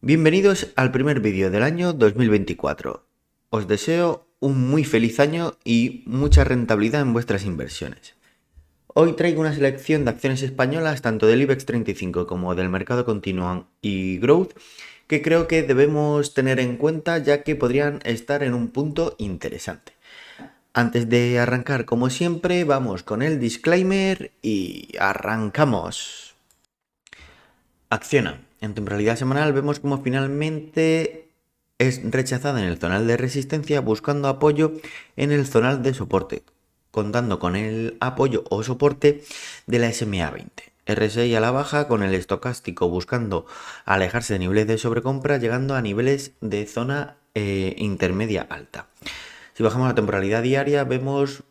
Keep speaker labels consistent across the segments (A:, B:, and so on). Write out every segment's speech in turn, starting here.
A: Bienvenidos al primer vídeo del año 2024. Os deseo un muy feliz año y mucha rentabilidad en vuestras inversiones. Hoy traigo una selección de acciones españolas tanto del IBEX 35 como del mercado continuo y growth que creo que debemos tener en cuenta ya que podrían estar en un punto interesante. Antes de arrancar, como siempre, vamos con el disclaimer y arrancamos. Acciona. En temporalidad semanal vemos como finalmente es rechazada en el zonal de resistencia buscando apoyo en el zonal de soporte, contando con el apoyo o soporte de la SMA 20. RSI a la baja con el estocástico buscando alejarse de niveles de sobrecompra llegando a niveles de zona intermedia alta. Si bajamos a temporalidad diaria vemos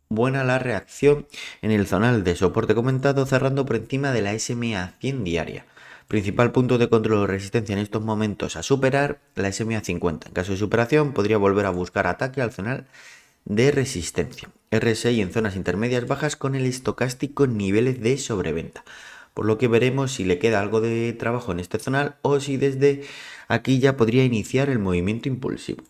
A: buena la reacción en el zonal de soporte comentado cerrando por encima de la SMA 100 diaria. Principal punto de control o resistencia en estos momentos a superar la SMA 50. En caso de superación podría volver a buscar ataque al zonal de resistencia. RSI en zonas intermedias bajas con el estocástico en niveles de sobreventa. Por lo que veremos si le queda algo de trabajo en este zonal o si desde aquí ya podría iniciar el movimiento impulsivo.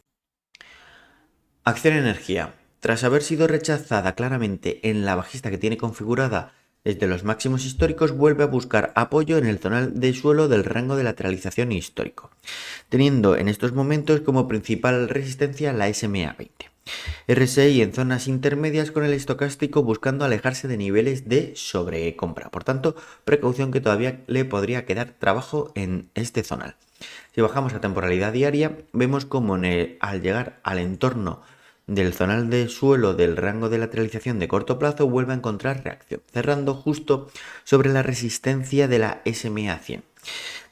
A: Acción Energía. Tras haber sido rechazada claramente en la bajista que tiene configurada desde los máximos históricos, vuelve a buscar apoyo en el zonal de suelo del rango de lateralización histórico, teniendo en estos momentos como principal resistencia la SMA 20. RSI en zonas intermedias con el estocástico buscando alejarse de niveles de sobrecompra. Por tanto, precaución que todavía le podría quedar trabajo en este zonal. Si bajamos a temporalidad diaria, vemos como al llegar al entorno del zonal de suelo del rango de lateralización de corto plazo vuelve a encontrar reacción, cerrando justo sobre la resistencia de la SMA 100.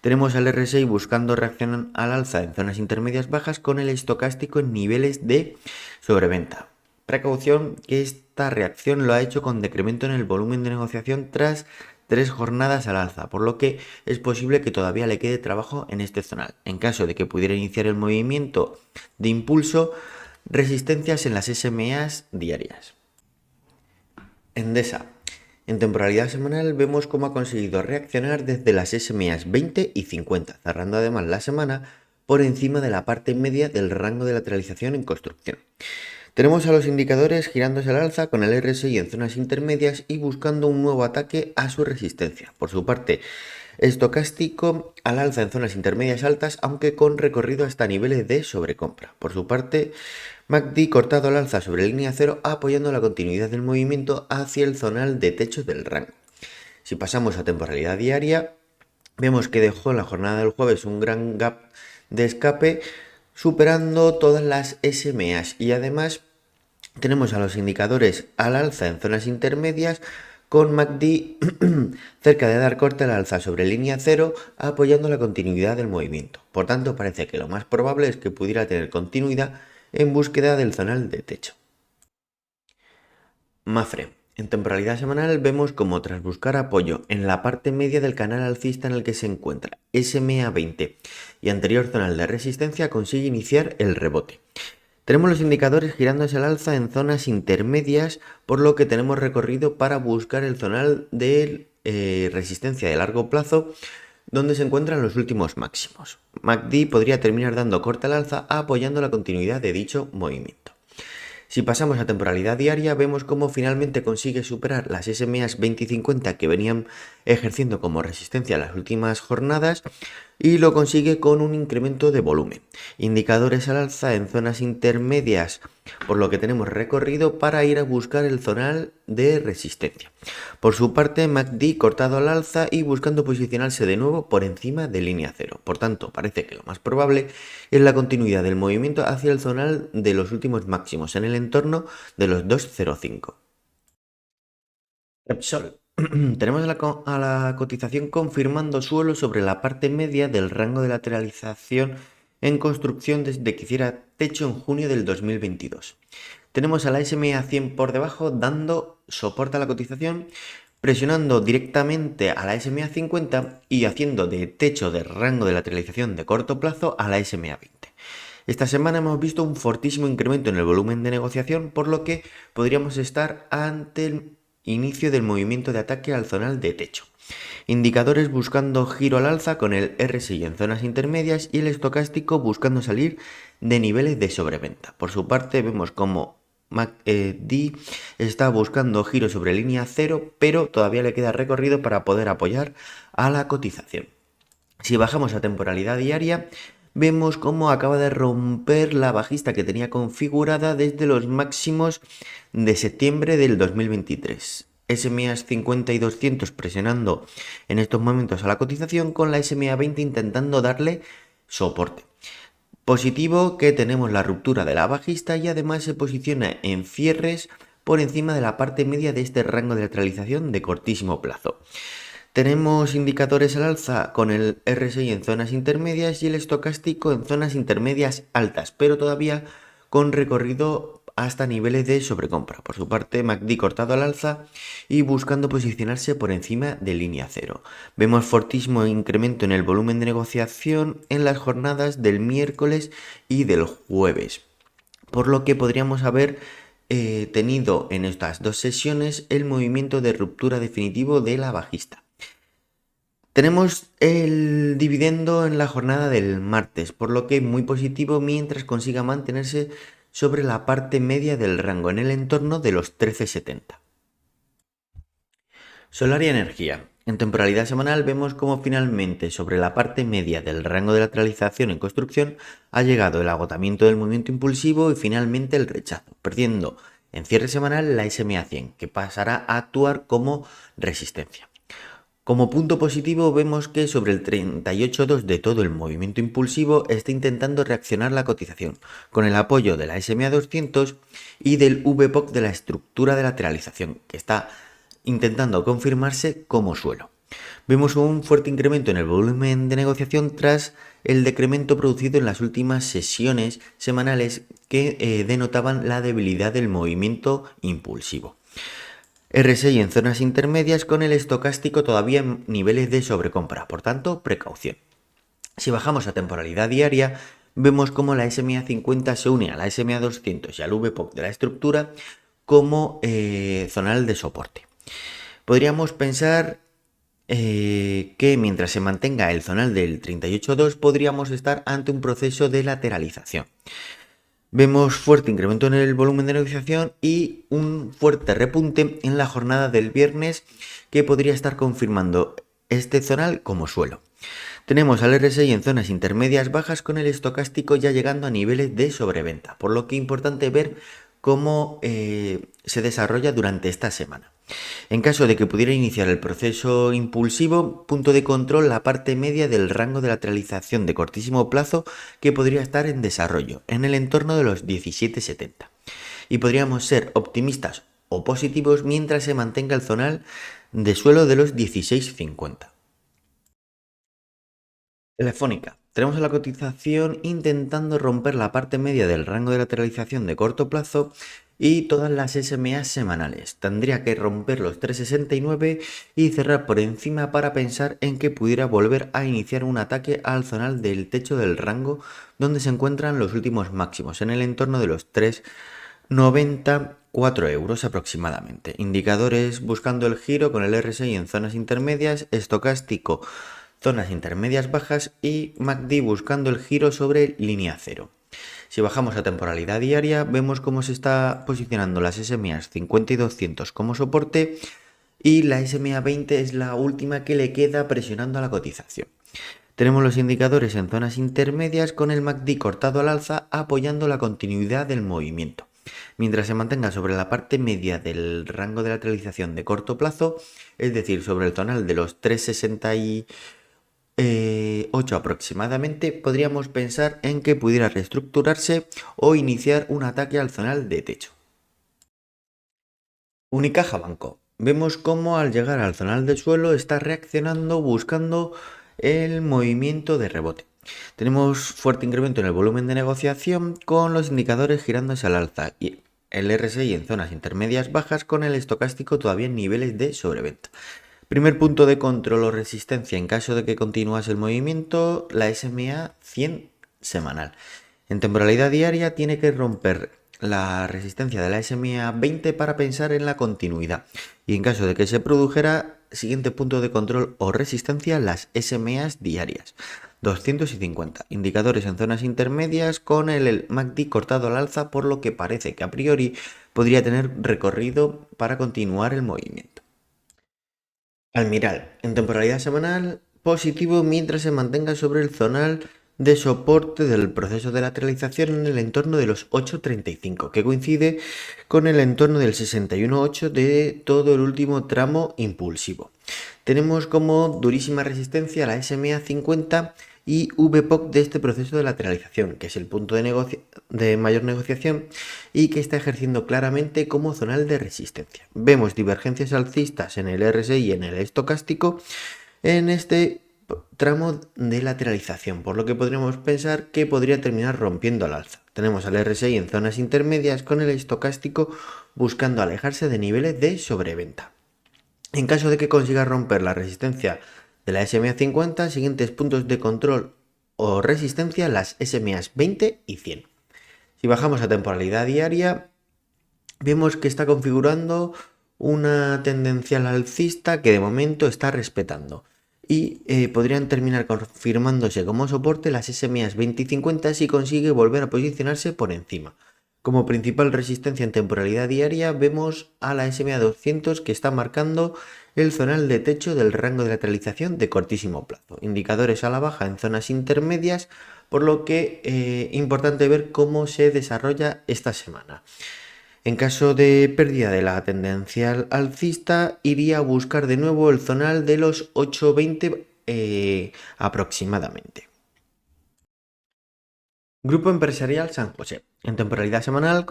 A: Tenemos al RSI buscando reacción al alza en zonas intermedias bajas con el estocástico en niveles de sobreventa. Precaución que esta reacción lo ha hecho con decremento en el volumen de negociación tras 3 jornadas al alza, por lo que es posible que todavía le quede trabajo en este zonal. En caso de que pudiera iniciar el movimiento de impulso, resistencias en las SMAs diarias. Endesa. En temporalidad semanal vemos cómo ha conseguido reaccionar desde las SMAs 20 y 50, cerrando además la semana por encima de la parte media del rango de lateralización en construcción. Tenemos a los indicadores girándose al alza con el RSI en zonas intermedias y buscando un nuevo ataque a su resistencia. Por su parte, estocástico al alza en zonas intermedias altas, aunque con recorrido hasta niveles de sobrecompra. Por su parte, MACD cortado al alza sobre línea cero, apoyando la continuidad del movimiento hacia el zonal de techo del rango. Si pasamos a temporalidad diaria, vemos que dejó en la jornada del jueves un gran gap de escape, superando todas las SMAs y además tenemos a los indicadores al alza en zonas intermedias con MACD cerca de dar corte al alza sobre línea cero apoyando la continuidad del movimiento. Por tanto, parece que lo más probable es que pudiera tener continuidad en búsqueda del zonal de techo. Mafre. En temporalidad semanal vemos como tras buscar apoyo en la parte media del canal alcista en el que se encuentra SMA 20 y anterior zonal de resistencia consigue iniciar el rebote. Tenemos los indicadores girándose al alza en zonas intermedias, por lo que tenemos recorrido para buscar el zonal de resistencia de largo plazo, donde se encuentran los últimos máximos. MACD podría terminar dando corte al alza apoyando la continuidad de dicho movimiento. Si pasamos a temporalidad diaria, vemos cómo finalmente consigue superar las SMAs 20 y 50 que venían ejerciendo como resistencia en las últimas jornadas y lo consigue con un incremento de volumen. Indicadores al alza en zonas intermedias, por lo que tenemos recorrido para ir a buscar el zonal de resistencia. Por su parte, MACD cortado al alza y buscando posicionarse de nuevo por encima de línea cero. Por tanto, parece que lo más probable es la continuidad del movimiento hacia el zonal de los últimos máximos en el entorno de los 2.05. Repsol. Tenemos a la cotización confirmando suelo sobre la parte media del rango de lateralización en construcción desde que hiciera techo en junio del 2022. Tenemos a la SMA 100 por debajo dando soporte a la cotización, presionando directamente a la SMA 50 y haciendo de techo de rango de lateralización de corto plazo a la SMA 20. Esta semana hemos visto un fortísimo incremento en el volumen de negociación, por lo que podríamos estar ante el inicio del movimiento de ataque al zonal de techo. Indicadores buscando giro al alza con el RSI en zonas intermedias y el estocástico buscando salir de niveles de sobreventa. Por su parte vemos como MACD está buscando giro sobre línea cero, pero todavía le queda recorrido para poder apoyar a la cotización. Si bajamos a temporalidad diaria, vemos cómo acaba de romper la bajista que tenía configurada desde los máximos de septiembre del 2023. SMA 50 y 200 presionando en estos momentos a la cotización, con la SMA 20 intentando darle soporte. Positivo que tenemos la ruptura de la bajista y además se posiciona en cierres por encima de la parte media de este rango de lateralización de cortísimo plazo. Tenemos indicadores al alza con el RSI en zonas intermedias y el estocástico en zonas intermedias altas, pero todavía con recorrido hasta niveles de sobrecompra. Por su parte, MACD cortado al alza y buscando posicionarse por encima de línea cero. Vemos fortísimo incremento en el volumen de negociación en las jornadas del miércoles y del jueves, por lo que podríamos haber tenido en estas dos sesiones el movimiento de ruptura definitivo de la bajista. Tenemos el dividendo en la jornada del martes, por lo que muy positivo mientras consiga mantenerse sobre la parte media del rango en el entorno de los 13,70. Solaria Energía. En temporalidad semanal vemos como finalmente sobre la parte media del rango de lateralización en construcción ha llegado el agotamiento del movimiento impulsivo y finalmente el rechazo, perdiendo en cierre semanal la SMA 100, que pasará a actuar como resistencia. Como punto positivo vemos que sobre el 38,2 de todo el movimiento impulsivo está intentando reaccionar la cotización, con el apoyo de la SMA 200 y del VPOC de la estructura de lateralización, que está intentando confirmarse como suelo. Vemos un fuerte incremento en el volumen de negociación tras el decremento producido en las últimas sesiones semanales que denotaban la debilidad del movimiento impulsivo. RSI en zonas intermedias con el estocástico todavía en niveles de sobrecompra, por tanto, precaución. Si bajamos a temporalidad diaria, vemos como la SMA 50 se une a la SMA 200 y al VPOC de la estructura como zonal de soporte. Podríamos pensar que mientras se mantenga el zonal del 38,2 podríamos estar ante un proceso de lateralización. Vemos fuerte incremento en el volumen de negociación y un fuerte repunte en la jornada del viernes que podría estar confirmando este zonal como suelo. Tenemos al RSI en zonas intermedias bajas con el estocástico ya llegando a niveles de sobreventa, por lo que es importante ver cómo se desarrolla durante esta semana. En caso de que pudiera iniciar el proceso impulsivo, punto de control la parte media del rango de lateralización de cortísimo plazo que podría estar en desarrollo, en el entorno de los 17,70. Y podríamos ser optimistas o positivos mientras se mantenga el zonal de suelo de los 16,50. Telefónica. Tenemos a la cotización intentando romper la parte media del rango de lateralización de corto plazo y todas las SMA semanales. Tendría que romper los 3,69 y cerrar por encima para pensar en que pudiera volver a iniciar un ataque al zonal del techo del rango donde se encuentran los últimos máximos, en el entorno de los 3,94 euros aproximadamente. Indicadores buscando el giro con el RSI en zonas intermedias, estocástico zonas intermedias bajas y MACD buscando el giro sobre línea cero. Si bajamos a temporalidad diaria, vemos cómo se está posicionando las SMA 50 y 200 como soporte y la SMA 20 es la última que le queda presionando a la cotización. Tenemos los indicadores en zonas intermedias con el MACD cortado al alza apoyando la continuidad del movimiento. Mientras se mantenga sobre la parte media del rango de lateralización de corto plazo, es decir, sobre el tonal de los 3,68 aproximadamente, podríamos pensar en que pudiera reestructurarse o iniciar un ataque al zonal de techo. Unicaja Banco. Vemos cómo al llegar al zonal de suelo está reaccionando buscando el movimiento de rebote. Tenemos fuerte incremento en el volumen de negociación con los indicadores girándose al alza y el RSI en zonas intermedias bajas con el estocástico todavía en niveles de sobreventa. Primer punto de control o resistencia en caso de que continuase el movimiento, la SMA 100 semanal. En temporalidad diaria tiene que romper la resistencia de la SMA 20 para pensar en la continuidad. Y en caso de que se produjera, siguiente punto de control o resistencia, las SMAs diarias. 250. Indicadores en zonas intermedias con el MACD cortado al alza, por lo que parece que a priori podría tener recorrido para continuar el movimiento. Almiral, en temporalidad semanal, positivo mientras se mantenga sobre el zonal de soporte del proceso de lateralización en el entorno de los 8.35, que coincide con el entorno del 61.8 de todo el último tramo impulsivo. Tenemos como durísima resistencia la SMA 50 y VPOC de este proceso de lateralización, que es el punto de mayor negociación y que está ejerciendo claramente como zonal de resistencia. Vemos divergencias alcistas en el RSI y en el estocástico en este tramo de lateralización, por lo que podríamos pensar que podría terminar rompiendo al alza. Tenemos al RSI en zonas intermedias con el estocástico buscando alejarse de niveles de sobreventa. En caso de que consiga romper la resistencia de la SMA 50, siguientes puntos de control o resistencia, las SMAs 20 y 100. Si bajamos a temporalidad diaria, vemos que está configurando una tendencial alcista que de momento está respetando. Y podrían terminar confirmándose como soporte las SMAs 20 y 50 si consigue volver a posicionarse por encima. Como principal resistencia en temporalidad diaria vemos a la SMA 200 que está marcando el zonal de techo del rango de lateralización de cortísimo plazo. Indicadores a la baja en zonas intermedias, por lo que importante ver cómo se desarrolla esta semana. En caso de pérdida de la tendencia alcista, iría a buscar de nuevo el zonal de los 8.20 aproximadamente. Grupo Empresarial San José. En temporalidad semanal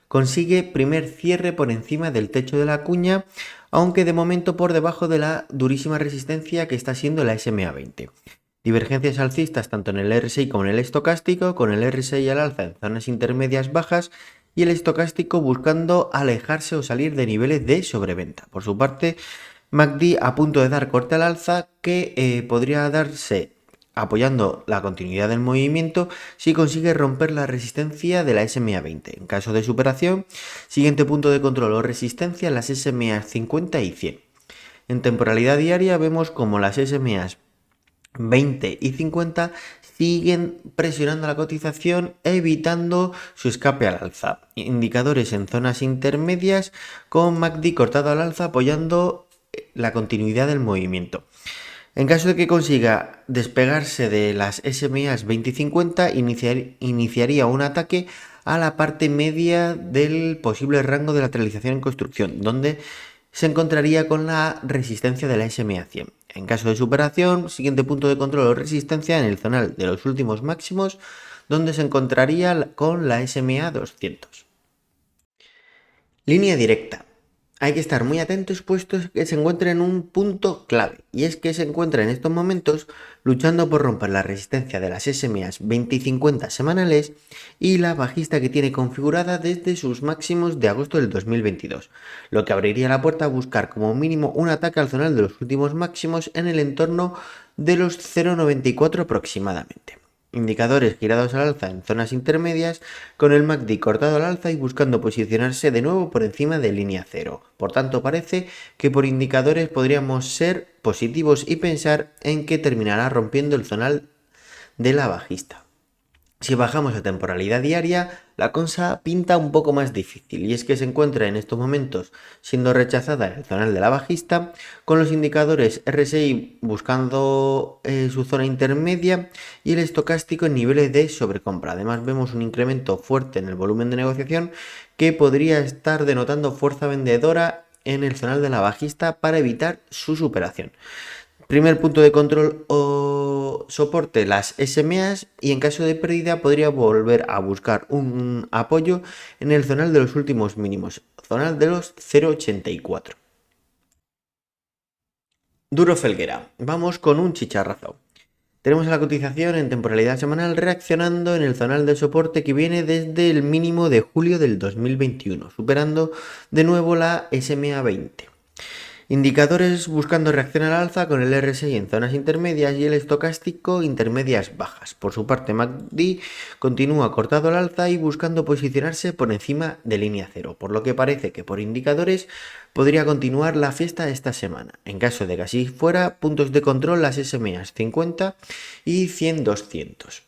A: consigue primer cierre por encima del techo de la cuña, aunque de momento por debajo de la durísima resistencia que está siendo la SMA 20. Divergencias alcistas tanto en el RSI como en el estocástico, con el RSI al alza en zonas intermedias bajas y el estocástico buscando alejarse o salir de niveles de sobreventa. Por su parte, MACD a punto de dar corte al alza que podría darse apoyando la continuidad del movimiento si consigue romper la resistencia de la SMA 20. En caso de superación, siguiente punto de control o resistencia, las SMA 50 y 100. En temporalidad diaria vemos como las SMA 20 y 50 siguen presionando la cotización evitando su escape al alza. Indicadores en zonas intermedias con MACD cortado al alza apoyando la continuidad del movimiento. En caso de que consiga despegarse de las SMAs 20 y 50, iniciaría un ataque a la parte media del posible rango de lateralización en construcción, donde se encontraría con la resistencia de la SMA 100. En caso de superación, siguiente punto de control o resistencia en el zonal de los últimos máximos, donde se encontraría con la SMA 200. Línea directa. Hay que estar muy atentos puesto que se encuentra en un punto clave, y es que se encuentra en estos momentos luchando por romper la resistencia de las SMAs 20 y 50 semanales y la bajista que tiene configurada desde sus máximos de agosto del 2022, lo que abriría la puerta a buscar como mínimo un ataque al zonal de los últimos máximos en el entorno de los 0,94 aproximadamente. Indicadores girados al alza en zonas intermedias, con el MACD cortado al alza y buscando posicionarse de nuevo por encima de línea cero. Por tanto, parece que por indicadores podríamos ser positivos y pensar en que terminará rompiendo el zonal de la bajista. Si bajamos a temporalidad diaria, la cosa pinta un poco más difícil, y es que se encuentra en estos momentos siendo rechazada en el zonal de la bajista, con los indicadores RSI buscando su zona intermedia y el estocástico en niveles de sobrecompra. Además vemos un incremento fuerte en el volumen de negociación que podría estar denotando fuerza vendedora en el zonal de la bajista para evitar su superación. Primer punto de control o soporte, las SMAs, y en caso de pérdida podría volver a buscar un apoyo en el zonal de los últimos mínimos, zonal de los 0,84. Duro Felguera, vamos con un chicharrazo. Tenemos a la cotización en temporalidad semanal reaccionando en el zonal de soporte que viene desde el mínimo de julio del 2021, superando de nuevo la SMA 20. Indicadores buscando reacción al alza con el RSI en zonas intermedias y el estocástico intermedias bajas. Por su parte, MACD continúa cortado al alza y buscando posicionarse por encima de línea cero, por lo que parece que por indicadores podría continuar la fiesta esta semana. En caso de que así fuera, puntos de control las SMA 50 y 100-200.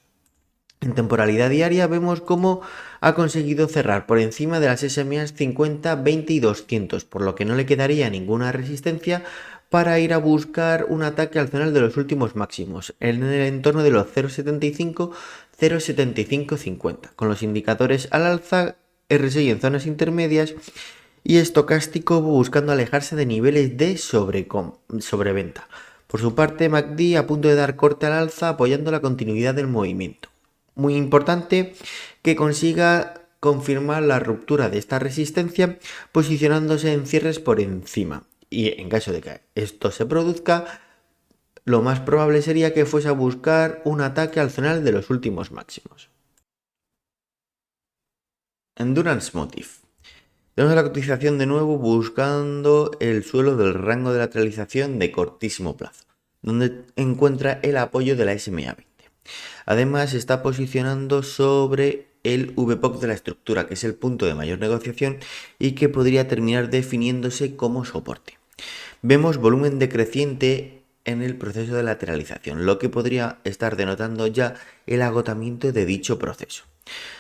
A: En temporalidad diaria vemos cómo ha conseguido cerrar por encima de las SMA 50, 20 y 200, por lo que no le quedaría ninguna resistencia para ir a buscar un ataque al final de los últimos máximos, en el entorno de los 0,75, 0,7550, con los indicadores al alza, RSI en zonas intermedias y estocástico buscando alejarse de niveles de sobreventa. Por su parte, MACD a punto de dar corte al alza apoyando la continuidad del movimiento. Muy importante que consiga confirmar la ruptura de esta resistencia posicionándose en cierres por encima. Y en caso de que esto se produzca, lo más probable sería que fuese a buscar un ataque al final de los últimos máximos. Endurance Motive. Tenemos la cotización de nuevo buscando el suelo del rango de lateralización de cortísimo plazo, donde encuentra el apoyo de la SMA20. Además, se está posicionando sobre el VPOC de la estructura, que es el punto de mayor negociación y que podría terminar definiéndose como soporte. Vemos volumen decreciente en el proceso de lateralización, lo que podría estar denotando ya el agotamiento de dicho proceso.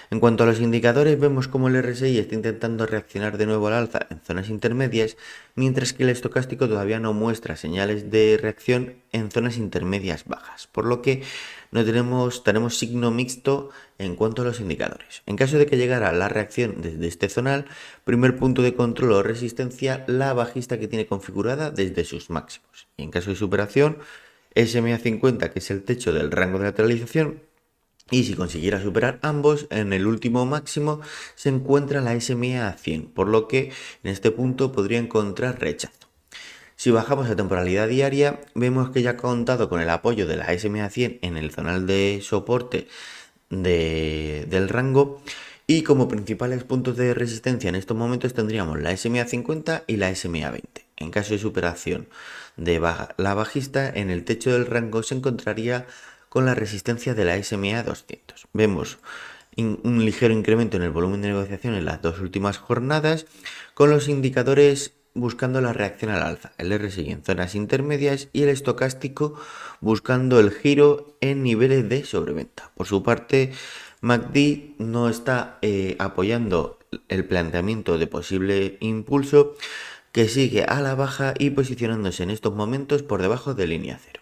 A: En cuanto a los indicadores, vemos como el RSI está intentando reaccionar de nuevo al alza en zonas intermedias, mientras que el estocástico todavía no muestra señales de reacción en zonas intermedias bajas, por lo que no tenemos signo mixto en cuanto a los indicadores. En caso de que llegara la reacción desde este zonal, primer punto de control o resistencia, la bajista que tiene configurada desde sus máximos. Y en caso de superación, SMA 50, que es el techo del rango de lateralización, y si consiguiera superar ambos, en el último máximo se encuentra la SMA 100, por lo que en este punto podría encontrar rechazo. Si bajamos a temporalidad diaria, vemos que ya ha contado con el apoyo de la SMA 100 en el zonal de soporte del rango y como principales puntos de resistencia en estos momentos tendríamos la SMA 50 y la SMA 20. En caso de superación de la bajista, en el techo del rango se encontraría con la resistencia de la SMA 200. Vemos un ligero incremento en el volumen de negociación en las dos últimas jornadas, con los indicadores buscando la reacción al alza, el RSI en zonas intermedias y el estocástico buscando el giro en niveles de sobreventa. Por su parte, MACD no está apoyando el planteamiento de posible impulso, que sigue a la baja y posicionándose en estos momentos por debajo de línea cero.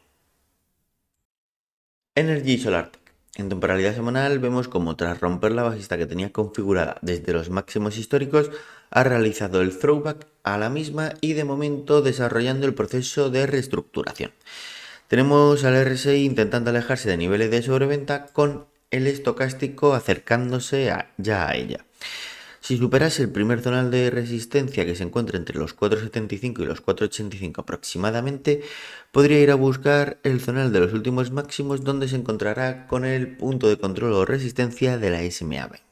A: Energy SolarTech. En temporalidad semanal vemos como tras romper la bajista que tenía configurada desde los máximos históricos, ha realizado el throwback a la misma y de momento desarrollando el proceso de reestructuración. Tenemos al RSI intentando alejarse de niveles de sobreventa con el estocástico acercándose ya a ella. Si superase el primer zonal de resistencia que se encuentra entre los 4,75 y los 4,85 aproximadamente, podría ir a buscar el zonal de los últimos máximos donde se encontrará con el punto de control o resistencia de la SMA 20.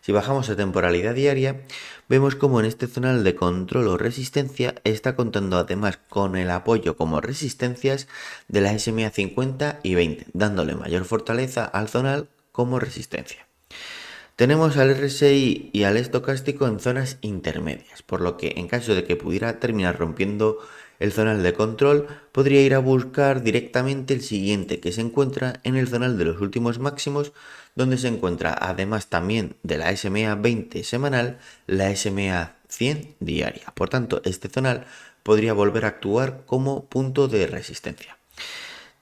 A: Si bajamos a temporalidad diaria, vemos como en este zonal de control o resistencia está contando además con el apoyo como resistencias de la SMA 50 y 20, dándole mayor fortaleza al zonal como resistencia. Tenemos al RSI y al estocástico en zonas intermedias, por lo que en caso de que pudiera terminar rompiendo el zonal de control, podría ir a buscar directamente el siguiente que se encuentra en el zonal de los últimos máximos, donde se encuentra además también de la SMA 20 semanal, la SMA 100 diaria. Por tanto, este zonal podría volver a actuar como punto de resistencia.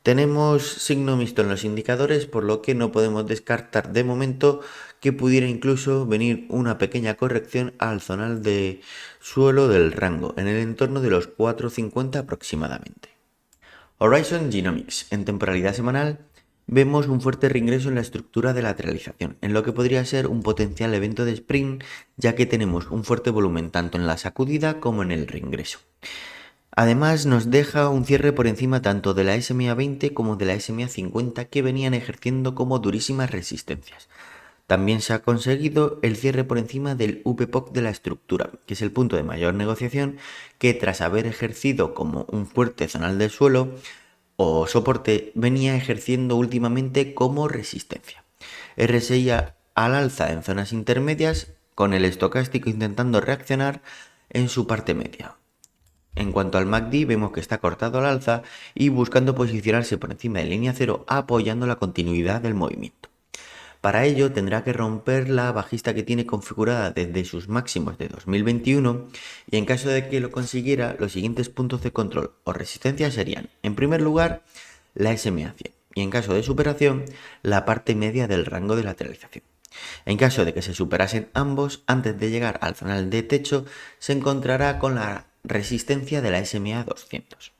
A: Tenemos signo mixto en los indicadores, por lo que no podemos descartar de momento que pudiera incluso venir una pequeña corrección al zonal de suelo del rango, en el entorno de los 4,50 aproximadamente. Horizon Genomics. En temporalidad semanal vemos un fuerte reingreso en la estructura de lateralización, en lo que podría ser un potencial evento de sprint, ya que tenemos un fuerte volumen tanto en la sacudida como en el reingreso. Además nos deja un cierre por encima tanto de la SMA 20 como de la SMA 50 que venían ejerciendo como durísimas resistencias. También se ha conseguido el cierre por encima del VPOC de la estructura, que es el punto de mayor negociación que, tras haber ejercido como un fuerte zonal del suelo o soporte, venía ejerciendo últimamente como resistencia. RSI al alza en zonas intermedias, con el estocástico intentando reaccionar en su parte media. En cuanto al MACD, vemos que está cortado al alza y buscando posicionarse por encima de línea cero, apoyando la continuidad del movimiento. Para ello tendrá que romper la bajista que tiene configurada desde sus máximos de 2021, y en caso de que lo consiguiera, los siguientes puntos de control o resistencia serían, en primer lugar, la SMA100, y en caso de superación, la parte media del rango de lateralización. En caso de que se superasen ambos, antes de llegar al zonal de techo, se encontrará con la resistencia de la SMA200.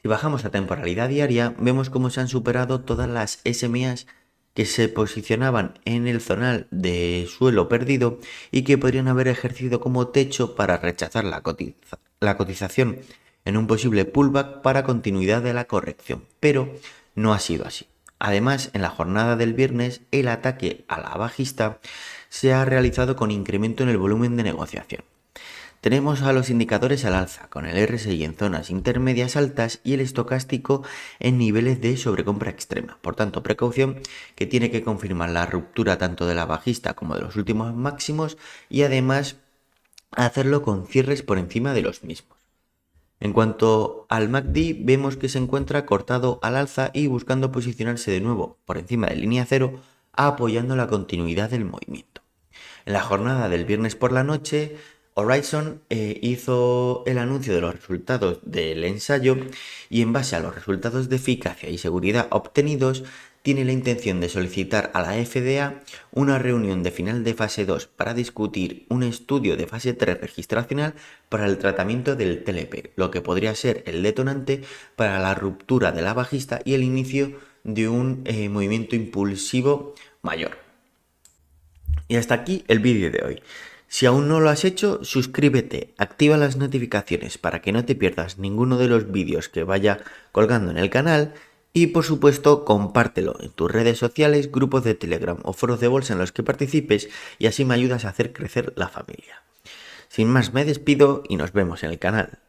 A: Si bajamos a temporalidad diaria, vemos cómo se han superado todas las SMAs que se posicionaban en el zonal de suelo perdido y que podrían haber ejercido como techo para rechazar la cotización en un posible pullback para continuidad de la corrección, pero no ha sido así. Además, en la jornada del viernes, el ataque a la bajista se ha realizado con incremento en el volumen de negociación. Tenemos a los indicadores al alza, con el RSI en zonas intermedias altas y el estocástico en niveles de sobrecompra extrema. Por tanto, precaución, que tiene que confirmar la ruptura tanto de la bajista como de los últimos máximos, y además hacerlo con cierres por encima de los mismos. En cuanto al MACD, vemos que se encuentra cortado al alza y buscando posicionarse de nuevo por encima de línea cero, apoyando la continuidad del movimiento. En la jornada del viernes por la noche, Horizon hizo el anuncio de los resultados del ensayo, y en base a los resultados de eficacia y seguridad obtenidos, tiene la intención de solicitar a la FDA una reunión de final de fase 2 para discutir un estudio de fase 3 registracional para el tratamiento del TLP, lo que podría ser el detonante para la ruptura de la bajista y el inicio de un movimiento impulsivo mayor. Y hasta aquí el vídeo de hoy. Si aún no lo has hecho, suscríbete, activa las notificaciones para que no te pierdas ninguno de los vídeos que vaya colgando en el canal, y por supuesto compártelo en tus redes sociales, grupos de Telegram o foros de bolsa en los que participes, y así me ayudas a hacer crecer la familia. Sin más, me despido y nos vemos en el canal.